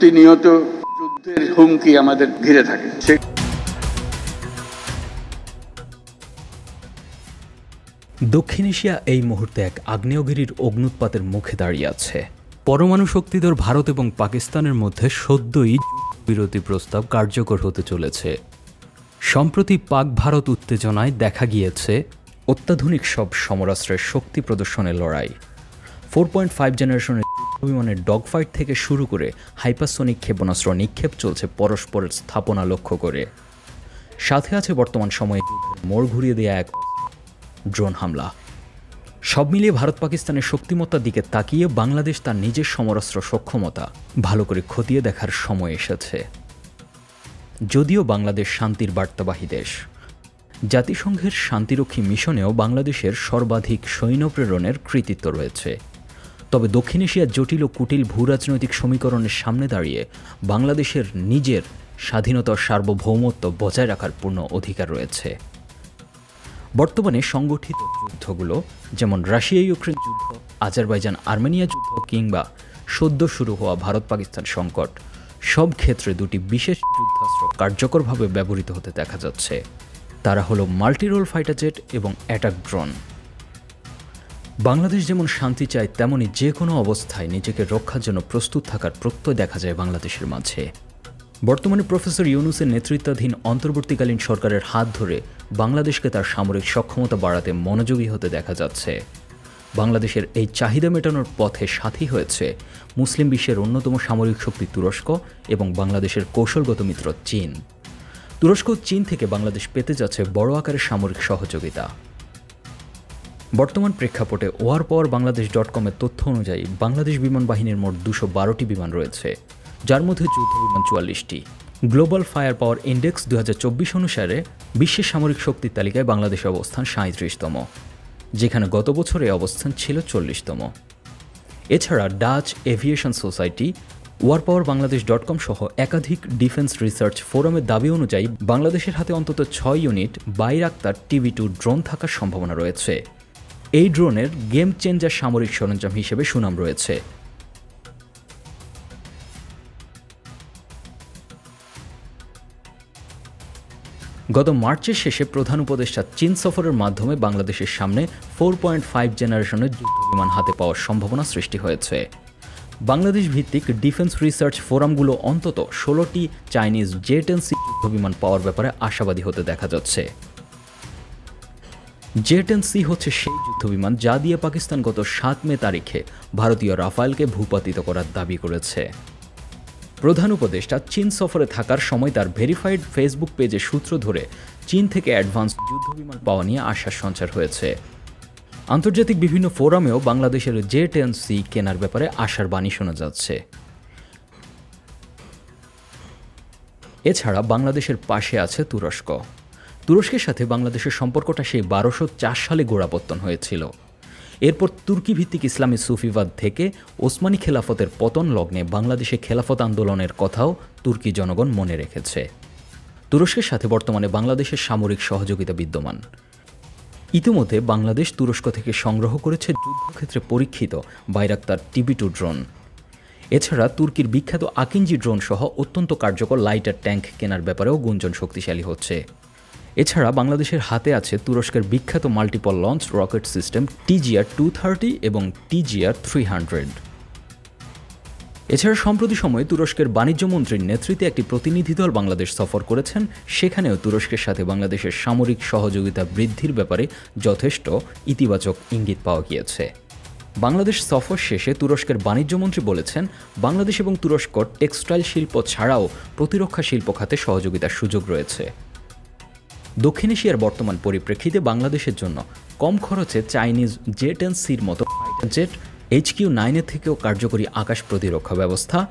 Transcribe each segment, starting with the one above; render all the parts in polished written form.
প্রতিনিয়ত যুদ্ধের হুমকি আমাদের ঘিরে থাকে। দক্ষিণ এশিয়া এই মুহূর্তে এক আগ্নেয়গিরির অগ্ন্যুৎপাতের মুখে দাঁড়িয়ে আছে। পরমাণু শক্তিধর ভারত এবং পাকিস্তানের মধ্যে সদ্যই বিরতি প্রস্তাব কার্যকর হতে চলেছে। সম্প্রতি পাক ভারত উত্তেজনায় দেখা গিয়েছে অত্যাধুনিক সব সমরাস্ত্রের শক্তি প্রদর্শনের লড়াই। 4.5 জেনারেশনের বিমানের ডগ ফাইট থেকে শুরু করে হাইপারসোনিক ক্ষেপণাস্ত্র নিক্ষেপ চলছে পরস্পরের স্থাপনা লক্ষ্য করে। সাথে আছে বর্তমান সময়ে মোড় ঘুরিয়ে দেয়া এক ড্রোন হামলা। সব মিলিয়ে ভারত পাকিস্তানের শক্তিমত্তার দিকে তাকিয়ে বাংলাদেশ তার নিজের সমরাস্ত্র সক্ষমতা ভালো করে খতিয়ে দেখার সময় এসেছে। যদিও বাংলাদেশ শান্তির বার্তাবাহী দেশ, জাতিসংঘের শান্তিরক্ষী মিশনেও বাংলাদেশের সর্বাধিক সৈন্য প্রেরণের কৃতিত্ব রয়েছে। তবে দক্ষিণ এশিয়ার জটিল ও কুটিল ভূরাজনৈতিক সমীকরণের সামনে দাঁড়িয়ে বাংলাদেশের নিজের স্বাধীনতা ও সার্বভৌমত্ব বজায় রাখার পূর্ণ অধিকার রয়েছে। বর্তমানে সংগঠিত যুদ্ধগুলো যেমন রাশিয়া ইউক্রেন যুদ্ধ, আজারবাইজান আর্মেনিয়া যুদ্ধ কিংবা সদ্য শুরু হওয়া ভারত পাকিস্তান সংকট, সব ক্ষেত্রে দুটি বিশেষ যুদ্ধাস্ত্র কার্যকরভাবে ব্যবহৃত হতে দেখা যাচ্ছে। তারা হলো মাল্টিরোল ফাইটার জেট এবং অ্যাটাক ড্রোন। বাংলাদেশ যেমন শান্তি চায়, তেমনি যে কোনো অবস্থায় নিজেকে রক্ষার জন্য প্রস্তুত থাকার প্রত্যয় দেখা যায় বাংলাদেশের মাঝে। বর্তমানে প্রফেসর ইউনূসের নেতৃত্বাধীন অন্তর্বর্তীকালীন সরকারের হাত ধরে বাংলাদেশকে তার সামরিক সক্ষমতা বাড়াতে মনোযোগী হতে দেখা যাচ্ছে। বাংলাদেশের এই চাহিদা মেটানোর পথে সাথী হয়েছে মুসলিম বিশ্বের অন্যতম সামরিক শক্তি তুরস্ক এবং বাংলাদেশের কৌশলগত মিত্র চীন। তুরস্ক ও চীন থেকে বাংলাদেশ পেতে যাচ্ছে বড় আকারের সামরিক সহযোগিতা। বর্তমান প্রেক্ষাপটে warpowerBangladesh.com-এর তথ্য অনুযায়ী বাংলাদেশ বিমান বাহিনীর মোট 212টি বিমান রয়েছে, যার মধ্যে যুদ্ধ বিমান 44টি। গ্লোবাল ফায়ার পাওয়ার ইন্ডেক্স 2024 অনুসারে বিশ্বের সামরিক শক্তির তালিকায় বাংলাদেশের অবস্থান 37তম, যেখানে গত বছরে অবস্থান ছিল 40তম। এছাড়া ডাচ এভিয়েশন সোসাইটি, warpowerBangladesh.com সহ একাধিক ডিফেন্স রিসার্চ ফোরামের দাবি অনুযায়ী বাংলাদেশের হাতে অন্তত 6 ইউনিট বাইরাক্তার TB2 ড্রোন থাকার সম্ভাবনা রয়েছে। এই ড্রোনের গেম চেঞ্জার সামরিক সরঞ্জাম হিসেবে সুনাম রয়েছে। গত মার্চের শেষে প্রধান উপদেষ্টা চীন সফরের মাধ্যমে বাংলাদেশের সামনে 4.5 জেনারেশনের যুদ্ধবিমান হাতে পাওয়ার সম্ভাবনা সৃষ্টি হয়েছে। বাংলাদেশ ভিত্তিক ডিফেন্স রিসার্চ ফোরামগুলো অন্তত 16টি চাইনিজ J-10C যুদ্ধবিমান পাওয়ার ব্যাপারে আশাবাদী হতে দেখা যাচ্ছে। J-10C হচ্ছে সেই যুদ্ধবিমান যা দিয়ে পাকিস্তান গত 7 মে তারিখে ভারতীয় রাফায়েলকে ভূপাতিত করার দাবি করেছে। প্রধান উপদেষ্টা চীন সফরে থাকার সময় তার ভেরিফাইড ফেসবুক পেজে সূত্র ধরে চীন থেকে অ্যাডভান্স যুদ্ধবিমান পাওয়া নিয়ে আশ্বাস সঞ্চার হয়েছে। আন্তর্জাতিক বিভিন্ন ফোরামেও বাংলাদেশের J-10C কেনার ব্যাপারে আশার বাণী শোনা যাচ্ছে। এছাড়া বাংলাদেশের পাশে আছে তুরস্ক। তুরস্কের সাথে বাংলাদেশের সম্পর্কটা সেই 1204 সালে গোড়াপত্তন হয়েছিল। এরপর তুর্কি ভিত্তিক ইসলামী সুফিবাদ থেকে ওসমানী খেলাফতের পতন লগ্নে বাংলাদেশে খেলাফত আন্দোলনের কথাও তুর্কি জনগণ মনে রেখেছে। তুরস্কের সাথে বর্তমানে বাংলাদেশের সামরিক সহযোগিতা বিদ্যমান। ইতিমধ্যে বাংলাদেশ তুরস্ক থেকে সংগ্রহ করেছে যুদ্ধক্ষেত্রে পরীক্ষিত বাইরাক্তার TB2 ড্রোন। এছাড়া তুর্কির বিখ্যাত আকিঞ্জি ড্রোন সহ অত্যন্ত কার্যকর লাইটার ট্যাঙ্ক কেনার ব্যাপারেও গুঞ্জন শক্তিশালী হচ্ছে। এছাড়া বাংলাদেশের হাতে আছে তুরস্কের বিখ্যাত multiple launch rocket system TGR-230 এবং TGR-300। এছাড়া সম্প্রতি সময়ে তুরস্কের বাণিজ্য মন্ত্রীর নেতৃত্বে একটি প্রতিনিধি দল বাংলাদেশ সফর করেছেন। সেখানেও তুরস্কের সাথে বাংলাদেশের সামরিক সহযোগিতা বৃদ্ধির ব্যাপারে যথেষ্ট ইতিবাচক ইঙ্গিত পাওয়া গিয়েছে। বাংলাদেশ সফর শেষে তুরস্কের বাণিজ্যমন্ত্রী বলেছেন, বাংলাদেশ এবং তুরস্ক টেক্সটাইল শিল্প ছাড়াও প্রতিরক্ষা শিল্প খাতে সহযোগিতার সুযোগ রয়েছে। দক্ষিণ এশিয়ার বর্তমান পরিপ্রেক্ষিতে বাংলাদেশের জন্য কম খরচে চাইনিজ J-10Cর মতো ফাইটার জেট, HQ-9 থেকেও কার্যকরী আকাশ প্রতিরক্ষা ব্যবস্থা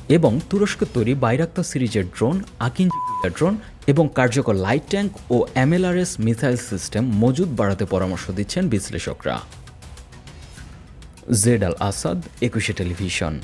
এবং তুরস্কের তৈরি বাইরাক্তার সিরিজের ড্রোন, আকিঞ্জি ড্রোন এবং কার্যকর লাইট ট্যাঙ্ক ও MLRS মিসাইল সিস্টেম মজুদ বাড়াতে পরামর্শ দিচ্ছেন বিশ্লেষকরা। জেড আল আসাদ, 21 টেলিভিশন।